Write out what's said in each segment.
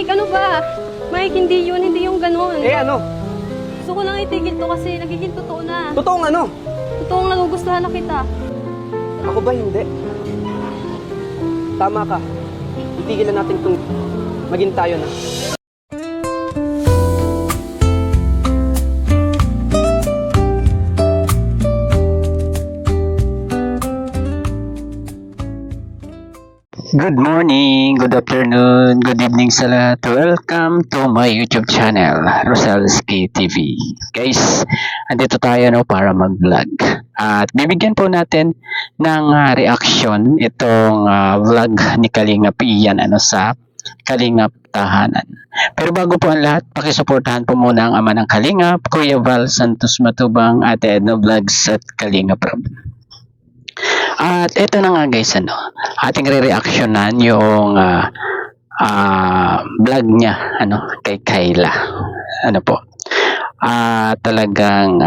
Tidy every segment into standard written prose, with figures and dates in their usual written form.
Mike, ano ba? Mike, hindi yun, hindi yung ganun. Eh ano? Gusto ko lang itigil to kasi nagiging totoo na. Totoong ano? Totoong nagugustuhan na kita. Ako ba hindi? Tama ka. Itigilan natin itong maging tayo na. Good morning, good afternoon, good evening sa lahat. Welcome to my YouTube channel, Rosalski TV. Guys, andito tayo para mag-vlog. At bibigyan po natin ng reaction itong vlog ni Kalingap Ian sa Kalingap Tahanan. Pero bago po ang lahat, pakisuportahan po muna ang ama ng Kalingap, Kuya Val Santos Matubang, Ate Edna Vlogs at Kalingap Rob. At ito na nga guys, ating re-reactionan yung vlog niya kay Kayla. Talagang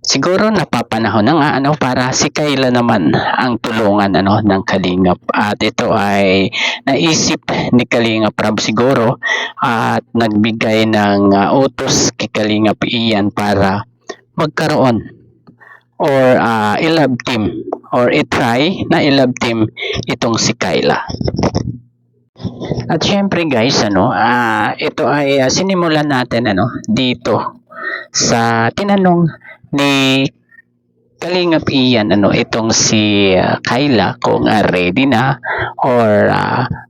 siguro napapanahon na nga para si Kayla naman ang tulungan ng Kalingap. At ito ay naisip ni Kalingap Rob siguro at nagbigay ng utos kay Kalingap Ian para magkaroon or i-love team or i-try na i-love team itong si Kayla. At syempre guys, ito ay sinimulan natin dito sa tinanong ni Kalingap Ian itong si Kayla kung ready na or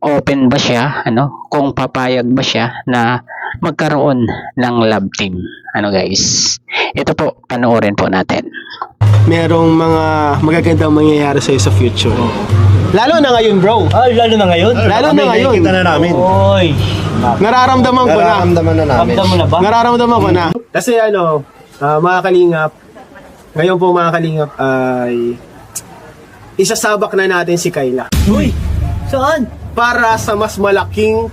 open ba siya kung papayag ba siya na magkaroon ng love team. Guys, ito po, panoorin po natin. Merong mga magagandang mangyayari sa'yo sa future. Lalo na ngayon, bro. Lalo na ngayon? Lalo na ngayon. Kita na namin. Oy. Nararamdaman ko na. Nararamdaman na namin. Ramdam mo na ba? Nararamdaman ko na. Kasi mga kalingap, ngayon po mga kalingap ay isasabak na natin si Kayla. Uy! Saan? Para sa mas malaking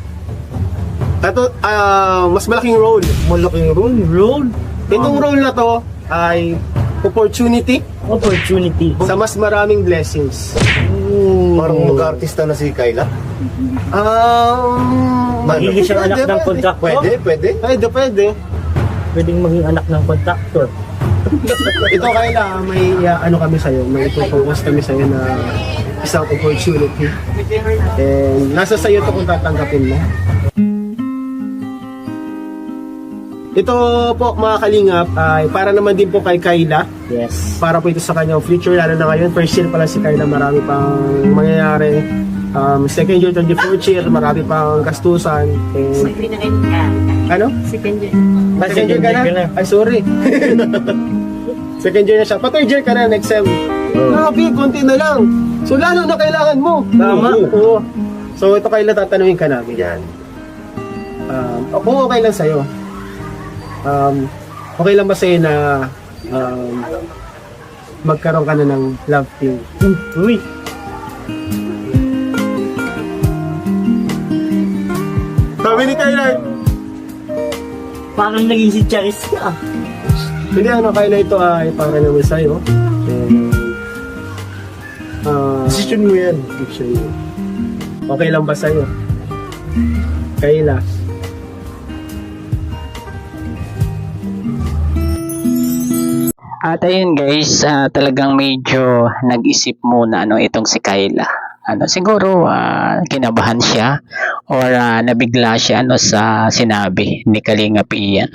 role. Malaking role? Itong role na to ay opportunity sa mas maraming blessings. Parang mag-artista na si Kayla. Magiging siyang anak ng contractor? Pwede. Pwedeng maging anak ng contractor. Ito Kayla, may kami sa'yo, may ipopropose kami sa'yo na isang opportunity. And nasa sa'yo to kung tatanggapin mo. Ito po mga kalingap ay para naman din po kay Kayla. Yes. Para po ito sa kanyang future, lalo na ngayon. First year pala si Kayla, marami pang mangyayari. Second year, 24th year, marami pang gastusan. And, ano? Second year. Second year ka na? Ay, sorry. Second year na siya. Pa third year ka na, next sem. Grabe, konti na lang. So, lalo na kailangan mo. Tama. Oo. So, ito Kayla, tatanungin ka namin. Yan. Kung okay lang sa'yo, okay lang ba sa'yo na magkaroon ka na ng love team? Uy! Sabi ni Kayla, Parang naging si Charis ka. hindi Kayla, ito ay para naman sa'yo. Decision mo yan. Decision mo. Okay lang ba sa'yo? Kayla. At ayun guys, talagang medyo nag-isip muna itong si Kayla. Siguro kinabahan siya or nabigla siya sa sinabi ni Kalingap Ian.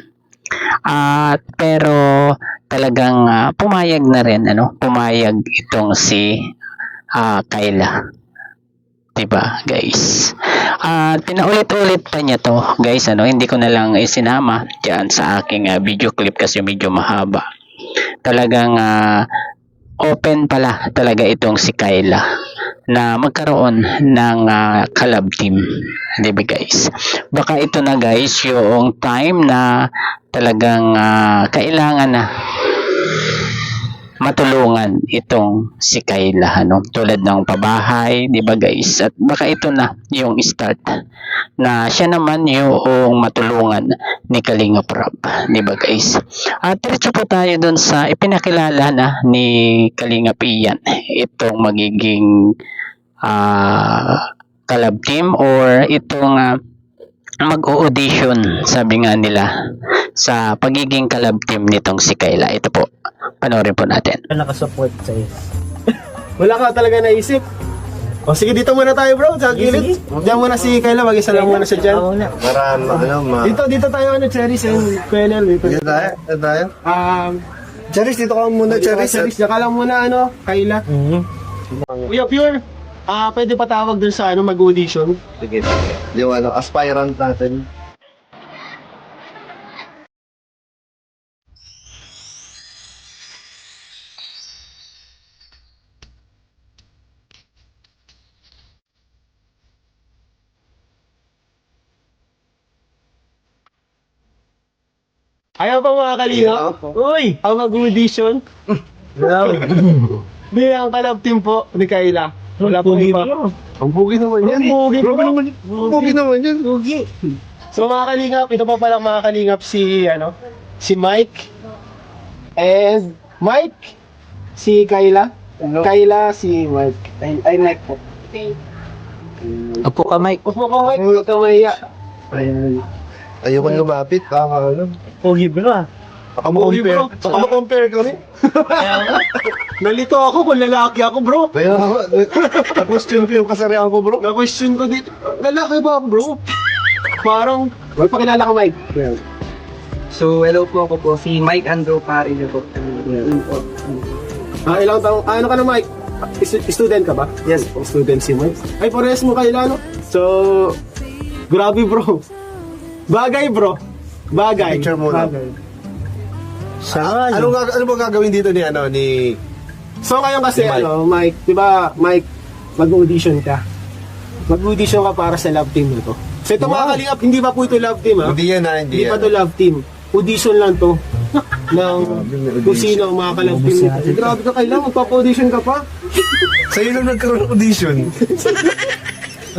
Pero talagang pumayag na rin, pumayag itong si Kayla. Diba guys? Pinaulit-ulit pa niya to guys, hindi ko na lang isinama diyan sa aking video clip kasi medyo mahaba. Talagang open pala talaga itong si Kayla na magkaroon ng collab team. Diba guys? Baka ito na guys yung time na talagang kailangan na matulungan itong si Kayla, tulad ng pabahay, di ba guys? At baka ito na yung start na siya naman yung matulungan ni Kalingap Rob, di ba guys? At diretso po tayo dun sa ipinakilala na ni Kalingap Ian itong magiging collab team or itong mag-audition, sabi nga nila, sa pagiging kalab team nitong si Kayla. Ito po, panoorin po natin. Nakasupport sa'yo. Wala ka talaga naisip. O sige, dito muna tayo bro, sa gilid. Diyan muna si Kayla, mag-isa lang muna siya dyan. Oo na. Dito tayo, Cheris and Kuya dito. Dito tayo. Charis, dito ka muna, Charis. Cheris, diyan ka lang muna, Kayla. Kuya Pure, pwede pa tawag dun sa mag-audition. Sige. Yung aspirant natin. Ayaw pa mga kalinga? Uy! Ang mag-audition? Bilang kalab team po ni Kayla. Wala po iba. Ang bugi naman yan. Bugi naman yan. So mga kalingap, ito pa palang mga kalingap si Mike. And Mike, si Kayla. Kayla, si Mike. I like po. Upo ka, Mike. Upo ko Mike, huwag ka mahiya. Ayoko lumapit. Kakaalam. Pogi bro ah. Baka ma-compare kami. Nalito ako kung lalaki ako bro. Kaya na-question ko yung kasarihan ko, bro. Na-question ko dito, lalaki ba ako bro? Parang, magpakilala ka Mike. So, hello po, ako po si Mike Andrew Parino po. Ilang taong, ano ka na Mike? Student ka ba? Yes, student si Mike. Ay, parehas mo Kayla, no? So, grabe bro. Bagay bro. Bagay. Picture muna. Bagay. Ano ba gagawin dito ni So ngayon kasi Mike. Mike, 'di ba, Mike, mag-audition ka. Mag-audition ka para sa love team na to. So ito mga kalingap, hindi pa po ito love team ha. Hindi yan, hindi Hindi pa yan. to love team. Audition lang to. ng kung sino ang mga ka-love team nito. Grabe ka kailangan, magpapa-audition ka pa. Sa'yo lang nagkaroon ng audition.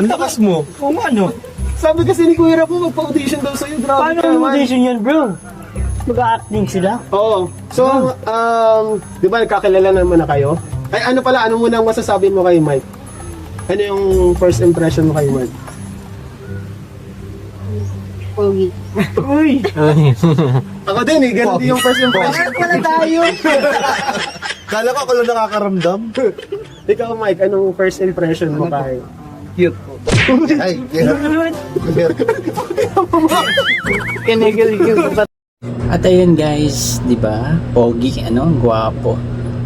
Ang lakas mo. Kung ano? Sabi kasi ni Kuya Rapo, magpa-audition daw sa'yo. Grabe Paano ka yung naman. audition yan bro? Mag-acting sila? Oo. So, di ba nagkakilala naman na kayo? Ay, ano pala, ano muna ang masasabi mo kay Mike? Ano yung first impression mo kay Mike? Pogi. Uy! Ako din eh, ganun din yung first impression. Wala tayo! Kala ko ako lang nakakaramdam. Ikaw Mike, anong first impression mo kay? Cute po. Ay, At ayun guys, 'di ba? Pogi, gwapo.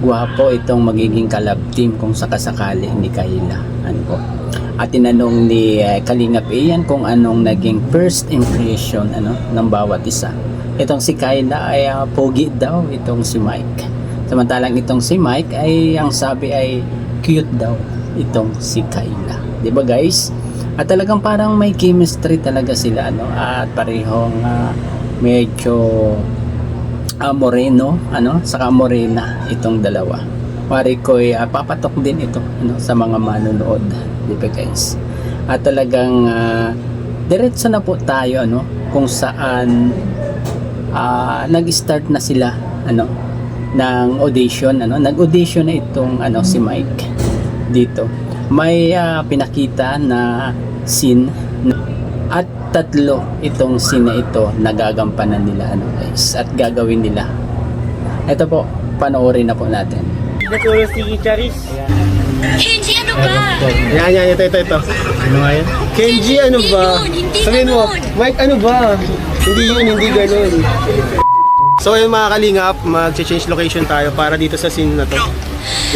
Gwapo itong magiging kalab team kung sakasakali ni Kayla. Ano po? At tinanong ni Kalingap Ian kung anong naging first impression ng bawat isa. Itong si Kayla ay pogi daw, itong si Mike. Samantalang itong si Mike ay ang sabi ay cute daw itong si Kayla. 'Di ba guys? At talagang parang may chemistry talaga sila at parehong medyo moreno saka morena itong dalawa. Pare ko papatok din ito sa mga manonood, di ba guys? At talagang diretso na po tayo kung saan nag-start na sila ng audition nag-audition na itong si Mike dito. May pinakita na scene at 3 itong scene na ito nagagampanan nila guys at gagawin nila. Ito po, panoorin na po natin. Natulog si Charis. Kenji, ano ba? Yan, ito. Ano nga yan? Kenji, ano ba? Hindi Sabihin mo, ganun. Mike, ano ba? Hindi yun, hindi ganun. So yung mga kalingap, mag-change location tayo para dito sa scene na to.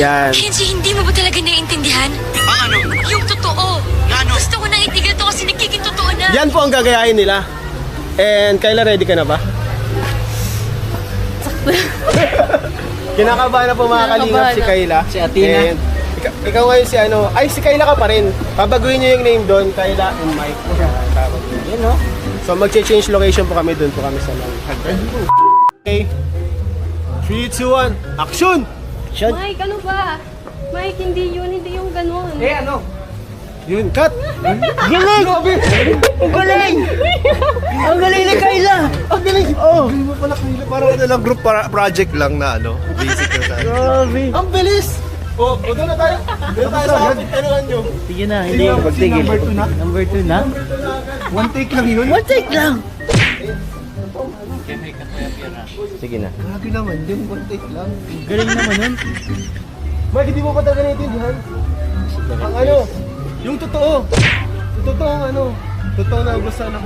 Yan. Kenji, hindi mo ba talaga naiintindihan? Ano? Yung totoo. Gusto ko nang itigil to kasi nagiging totoo na. Yan po ang gagayahin nila. And Kayla, ready ka na ba? Kinakabahan na po mga kalingap si Kayla. Si Athena. And ikaw ngayon si si Kayla ka pa rin. Pabaguhin niyo yung name doon, Kayla and Mike. Yan no? So mag-change location po kami doon po kami sa Manhattan. Okay. 3, 2, 1, action! Mike, ano ba? Mike, hindi yung ganun. Yun, cut! Galing! Ang galing! Ang galing ni Kayla! Ang galing! oh, hindi mo pala Kayla. Parang lang group project lang na basic na sa Grabe! Ang bilis! O, doon na tayo. Doon tayo sa outfit. Tanuhan nyo. Sige na, hindi. Magtigil. Number 2 na? Number 2 na? One take lang yun? One take lang! Sige na. Grabe naman, yung one take lang. Galing naman nun. Mike, hindi mo pa talaga naiintindihan? Ang ano? Yung totoo. Yung totoo ang ano? Totoo na gusto na.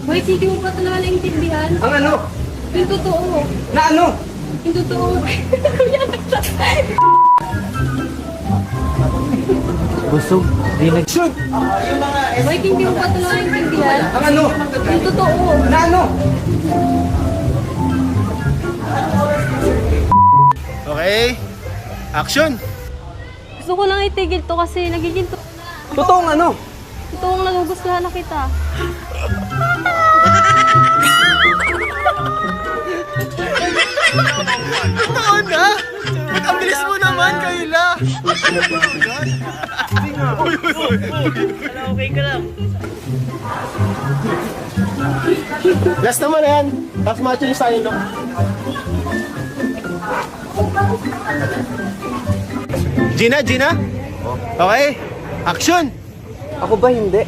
Mike, hindi mo pa talaga naiintindihan? Ang ano? Yung totoo. Na ano? Yung totoo. Kuya, Busog. Di nag... Shoot! Mike, hindi mo pa talaga naiintindihan? Ang ano? Yung totoo. Na ano? Okay. Action! Gusto ko lang itigil to kasi nagiging to. Totoong ano? Totoong nagugustuhan na kita. Totoo na! Ang bilis mo naman, Kayla! Okay ka lang. Last naman na yan. Tapos macho yung sa'yo, no? Gina? Okay. Action! Ako ba hindi?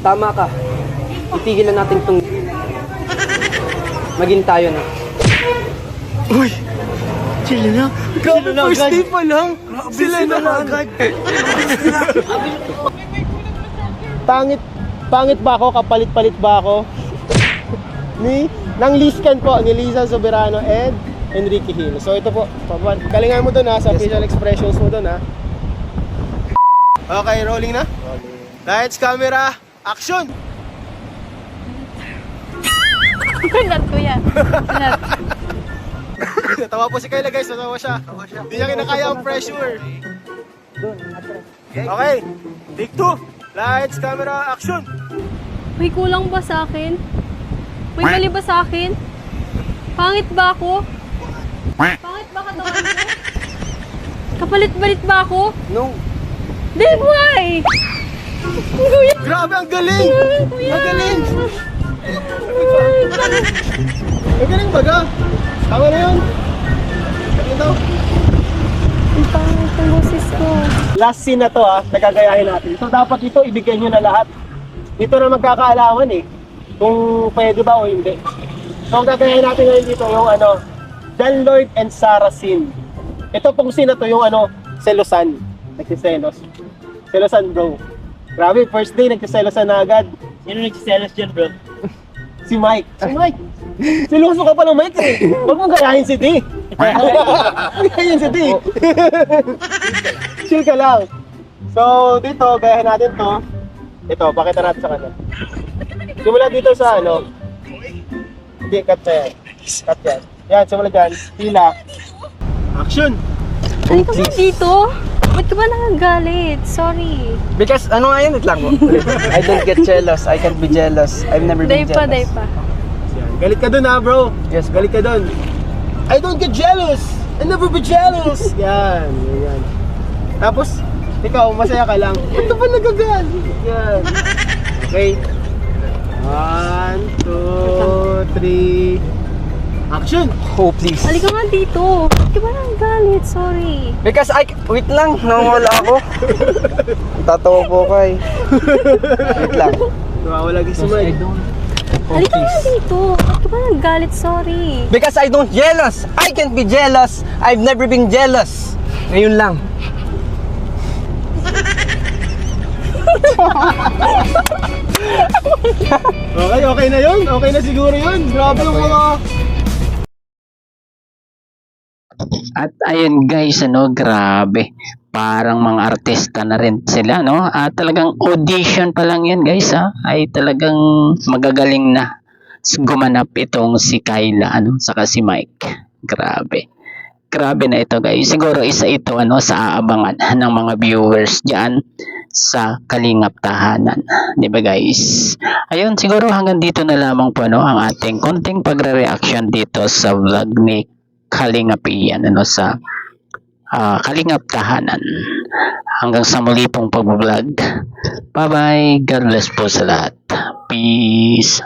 Tama ka. Itigil na natin itong maging tayo na. Uy! Sila na. Grabe, first day pa lang. Sila na agad. Pangit ba ako? Kapalit-palit ba ako? Nang Liscan po, ni Liza Soberano and Enrique Hill. So ito po, galingan mo doon ha, sa facial expressions mo doon ha. Okay, rolling na? Lights, camera, action! Kunat, kuya. Kunat. Natawa po si Kayla guys, natawa siya. Hindi niya kinakaya ang pressure. Okay, take 2. Lights, camera, action! May kulang ba sa akin? May mali ba sa akin? Pangit ba ako? Pangit ba katawan ko? Kapalit-balit ba ako? No. Then why? Kuya! Grabe, ang galing! Ang galing! Ang galing baga! Tama na yun! Ano daw? Ang pangit ng boses ko. Last scene na to ha, nagagayahin natin. So dapat ito ibigay nyo na lahat. Dito na magkakaalaman eh. Kung pwede ba o hindi. So ang gagayahin natin ngayon dito yung ano, Dan Lloyd and Sarah scene. Ito pong scene na to yung ano, selosan. Nagsiselos. Selosan bro. Grabe, first day nagsiselosan na agad. Sino nagsiselos dyan, bro? Si Mike. Si Mike. Siluso ka pa ng Mike eh. Huwag mong gayahin si D. Gayahin si D. Chill ka lang. So, dito, gayahin natin to. Ito, pakita natin sa kanila. Simula dito sa ano. Hindi, cut na yan. Cut yan. Yan, simula dyan. Pila. Action! Ay, ka ba dito? Ba't ka ba nakagalit? Sorry. Because ano nga yun? Wait lang mo. I don't get jealous. I can't be jealous. I've never been jealous. Day pa. Yan. Galit ka dun ha, bro. Yes, Galit ka dun. I don't get jealous. I never be jealous. Yan. Yan. Tapos, ikaw, masaya ka lang. Ba't ba nagagalit? Yan. Okay. 1, 2, 3. Action! Oh, please. Halika nga dito. Ba't ka ba nakagalit? Sorry. Because wait lang, nawawala ako. Tatawa po ka eh. Wait lang. Nawawala si Mike. Halika nga dito. Ba't ka ba nagagalit? Sorry. Because I don't jealous. I can't be jealous. I've never been jealous. Ngayon lang. Okay na yun. Okay na siguro yun. Grabe yung mga... At ayun guys, grabe. Parang mga artista na rin sila, no? At talagang audition pa lang yan guys, ha? Ay talagang magagaling na gumanap itong si Kayla, saka si Mike. Grabe. Grabe na ito guys. Siguro isa ito, sa aabangan ng mga viewers dyan sa Kalingap Tahanan. Diba guys? Ayun, siguro hanggang dito na lamang po, ang ating konting pagre-reaction dito sa vlog ni Kalingap Ian, sa Kalingap Tahanan. Hanggang sa muli pong pag-vlog. Bye bye. God bless po sa lahat. Peace.